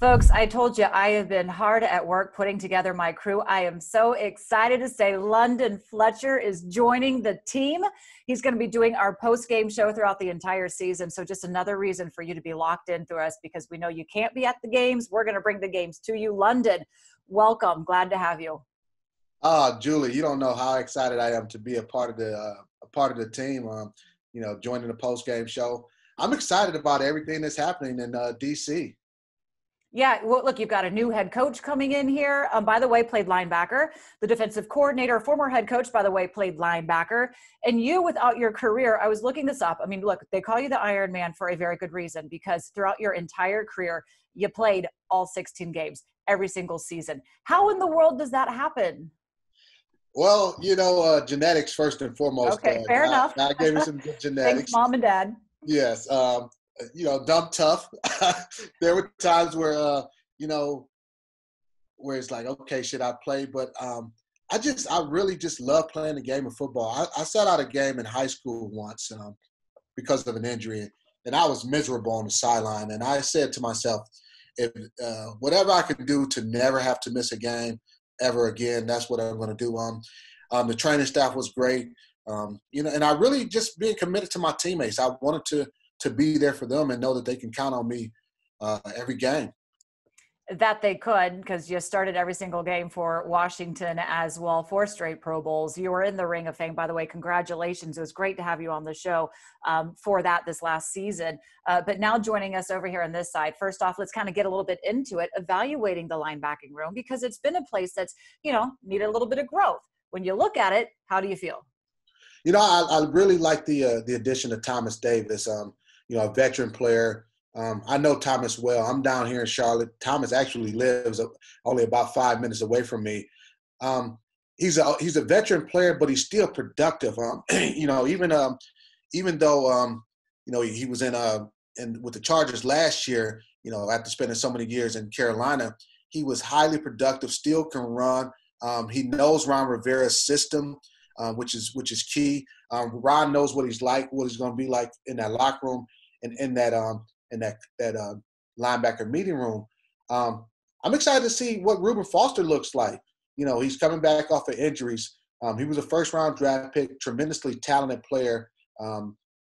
Folks, I told you I have been hard at work putting together my crew. I am so excited to say London Fletcher is joining the team. He's going to be doing our post-game show throughout the entire season. So just another reason for you to be locked in through us, because we know you can't be at the games. We're going to bring the games to you. London, welcome. Glad to have you. Julie, you don't know how excited I am to be a part of the team. Joining the post-game show. I'm excited about everything that's happening in DC. Yeah, well, look, you've got a new head coach coming in here. By the way, played linebacker. The defensive coordinator, former head coach, by the way, played linebacker. And you, without your career, I was looking this up. I mean, look, they call you the Iron Man for a very good reason, because throughout your entire career, you played all 16 games, every single season. How in the world does that happen? Well, genetics first and foremost. Okay, fair enough. God gave me some good Thanks, genetics. Mom and Dad. Yes. Dumb tough. There were times where, where it's like, okay, should I play? But I really just love playing the game of football. I sat out a game in high school once because of an injury, and I was miserable on the sideline. And I said to myself, if whatever I can do to never have to miss a game ever again, that's what I'm going to do. The training staff was great, and I really just being committed to my teammates. I wanted to be there for them and know that they can count on me every game. That they could, because you started every single game for Washington as well, 4 straight Pro Bowls. You were in the Ring of Fame, by the way. Congratulations. It was great to have you on the show for that this last season. But now joining us over here on this side, first off, let's kind of get a little bit into it, evaluating the linebacking room, because it's been a place that's, needed a little bit of growth. When you look at it, how do you feel? I really like the addition of Thomas Davis, a veteran player. I know Thomas well. I'm down here in Charlotte. Thomas actually lives only about 5 minutes away from me. He's a veteran player, but he's still productive. Even though he was in with the Chargers last year. After spending so many years in Carolina, he was highly productive. Still can run. He knows Ron Rivera's system, which is key. Ron knows what he's like, what he's going to be like in that locker room, and in that linebacker meeting room. I'm excited to see what Reuben Foster looks like. He's coming back off of injuries. He was a first-round draft pick, tremendously talented player.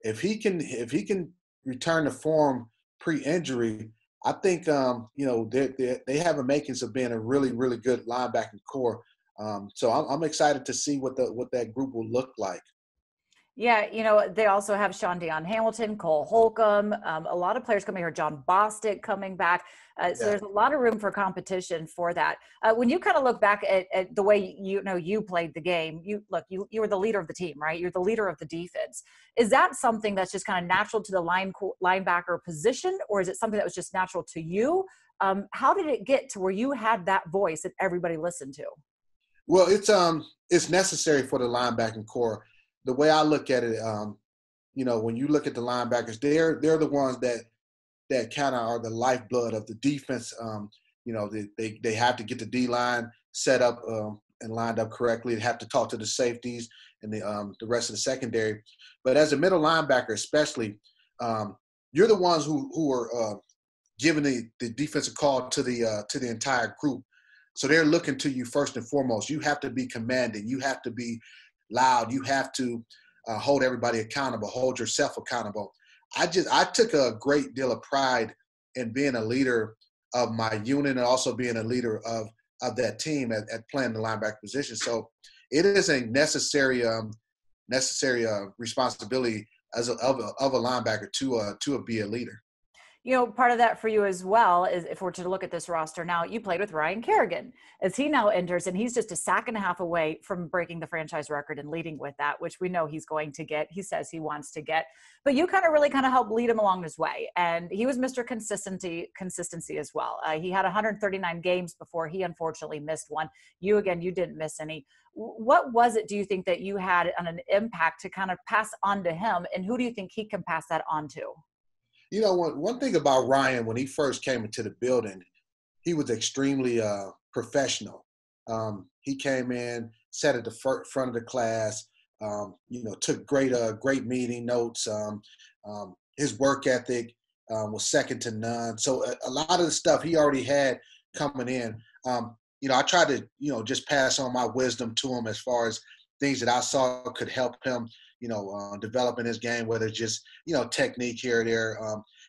If he can return to form pre-injury, I think they have a makings of being a really, really good linebacking core. So I'm excited to see what that group will look like. Yeah, they also have Sean Deion Hamilton, Cole Holcomb, a lot of players coming here, John Bostic coming back. So there's a lot of room for competition for that. When you kind of look back at the way you played the game, you were the leader of the team, right? You're the leader of the defense. Is that something that's just kind of natural to the linebacker position, or is it something that was just natural to you? How did it get to where you had that voice that everybody listened to? Well, it's necessary for the linebacking core. The way I look at it, when you look at the linebackers, they're the ones that kind of are the lifeblood of the defense. They have to get the D-line set up and lined up correctly. They have to talk to the safeties and the rest of the secondary. But as a middle linebacker, especially, you're the ones who are giving the defensive call to the entire group. So they're looking to you first and foremost. You have to be commanding. You have to be loud. You have to hold everybody accountable, hold yourself accountable. I took a great deal of pride in being a leader of my unit and also being a leader of that team at playing the linebacker position. So it is a necessary responsibility of a linebacker to be a leader. Part of that for you as well is, if we're to look at this roster now, you played with Ryan Kerrigan as he now enters, and he's just a sack and a half away from breaking the franchise record and leading with that, which we know he's going to get. He says he wants to get, but you really helped lead him along his way. And he was Mr. Consistency as well. He had 139 games before he unfortunately missed one. You didn't miss any. What was it, do you think, that you had on an impact to kind of pass on to him, and who do you think he can pass that on to? One thing about Ryan, when he first came into the building, he was extremely professional. He came in, sat at the front of the class, took great meeting notes. His work ethic, was second to none. So a lot of the stuff he already had coming in. I tried to, just pass on my wisdom to him as far as things that I saw could help him, develop in his game, whether it's just, technique here or there,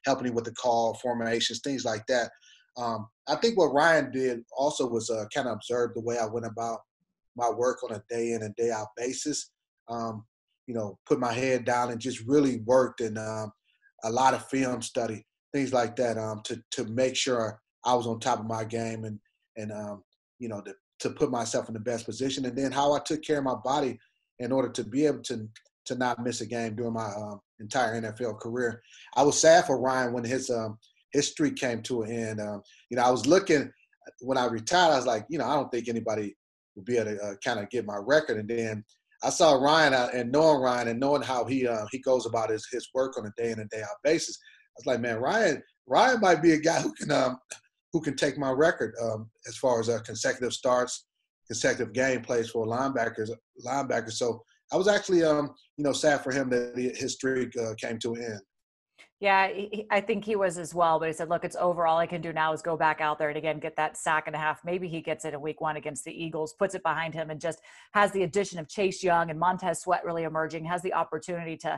helping him with the call, formations, things like that. I think what Ryan did also was kind of observe the way I went about my work on a day in and day out basis. Put my head down and just really worked and a lot of film study, things like that, to make sure I was on top of my game and to put myself in the best position. And then how I took care of my body in order to be able to not miss a game during my entire NFL career. I was sad for Ryan when his streak came to an end. I was looking when I retired. I was like, I don't think anybody would be able to kind of get my record. And then I saw Ryan and knowing Ryan and knowing how he goes about his work on a day in and day out basis. I was like, man, Ryan might be a guy who can take my record as far as consecutive starts, consecutive game plays for linebackers. So I was actually sad for him that his streak came to an end. Yeah, I think he was as well. But he said, look, it's over. All I can do now is go back out there and, again, get that sack and a half. Maybe he gets it in week 1 against the Eagles, puts it behind him, and just has the addition of Chase Young and Montez Sweat really emerging, has the opportunity to,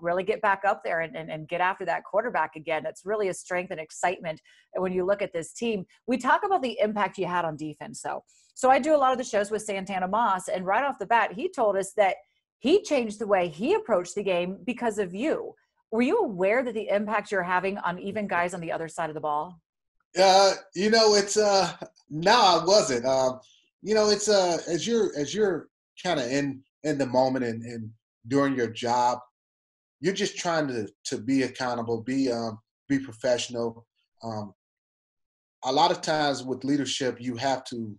really get back up there and get after that quarterback again. It's really a strength and excitement. And when you look at this team, we talk about the impact you had on defense, though. So I do a lot of the shows with Santana Moss, and right off the bat, he told us that he changed the way he approached the game because of you. Were you aware that the impact you're having on even guys on the other side of the ball? It's no, I wasn't. It's as you're kind of in the moment and doing your job, you're just trying to be accountable, be professional. A lot of times with leadership, you have to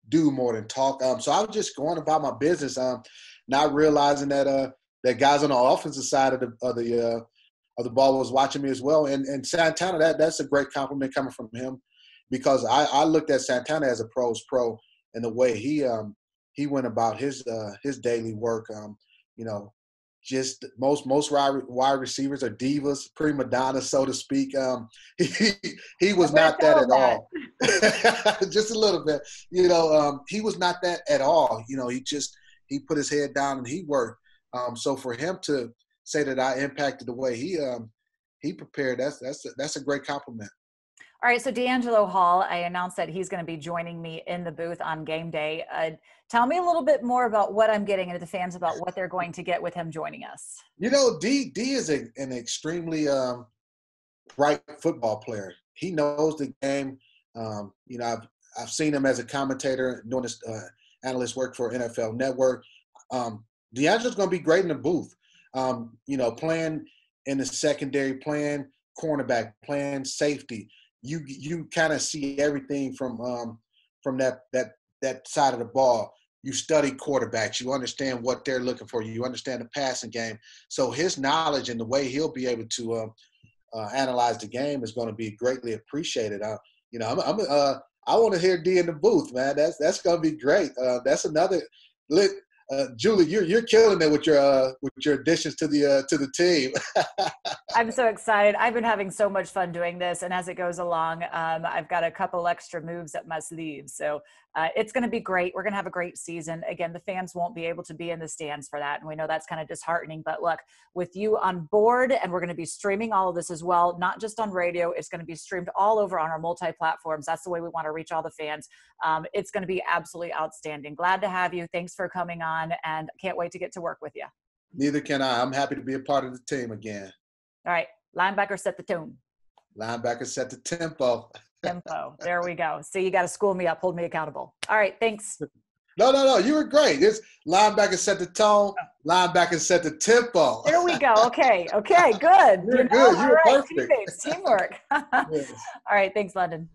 do more than talk. So I was just going about my business, not realizing that that guys on the offensive side of the ball was watching me as well. And Santana, that's a great compliment coming from him, because I looked at Santana as a pro's pro, and the way he went about his daily work. Just most wide receivers are divas, prima donnas, so to speak. He was not that at all. Just a little bit, he was not that at all. He put his head down and he worked. So for him to say that I impacted the way he prepared, that's a great compliment. All right, so D'Angelo Hall, I announced that he's going to be joining me in the booth on game day. Tell me a little bit more about what I'm getting and the fans about what they're going to get with him joining us. D is an extremely bright football player. He knows the game. I've seen him as a commentator doing this analyst work for NFL Network. D'Angelo's going to be great in the booth. Playing in the secondary, playing cornerback, playing safety. You kind of see everything from that side of the ball. You study quarterbacks. You understand what they're looking for. You understand the passing game. So his knowledge and the way he'll be able to analyze the game is going to be greatly appreciated. I want to hear D in the booth, man. That's going to be great. That's another lit. Julie, you're killing it with your additions to the team. I'm so excited. I've been having so much fun doing this, and as it goes along, I've got a couple extra moves up my sleeves. So it's going to be great. We're going to have a great season. Again, the fans won't be able to be in the stands for that, and we know that's kind of disheartening. But look, with you on board, and we're going to be streaming all of this as well, not just on radio. It's going to be streamed all over on our multi-platforms. That's the way we want to reach all the fans. It's going to be absolutely outstanding. Glad to have you. Thanks for coming on, and can't wait to get to work with you. Neither can I. I'm happy to be a part of the team again. All right. Linebacker, set the tune. Linebacker, set the tempo. Tempo. There we go. See, you got to school me up, hold me accountable. All right. Thanks. No. You were great. It's linebacker set the tone. Linebacker set the tempo. There we go. Okay. Good. You're good. You were perfect. Teammates, teamwork. Yes. All right. Thanks, London.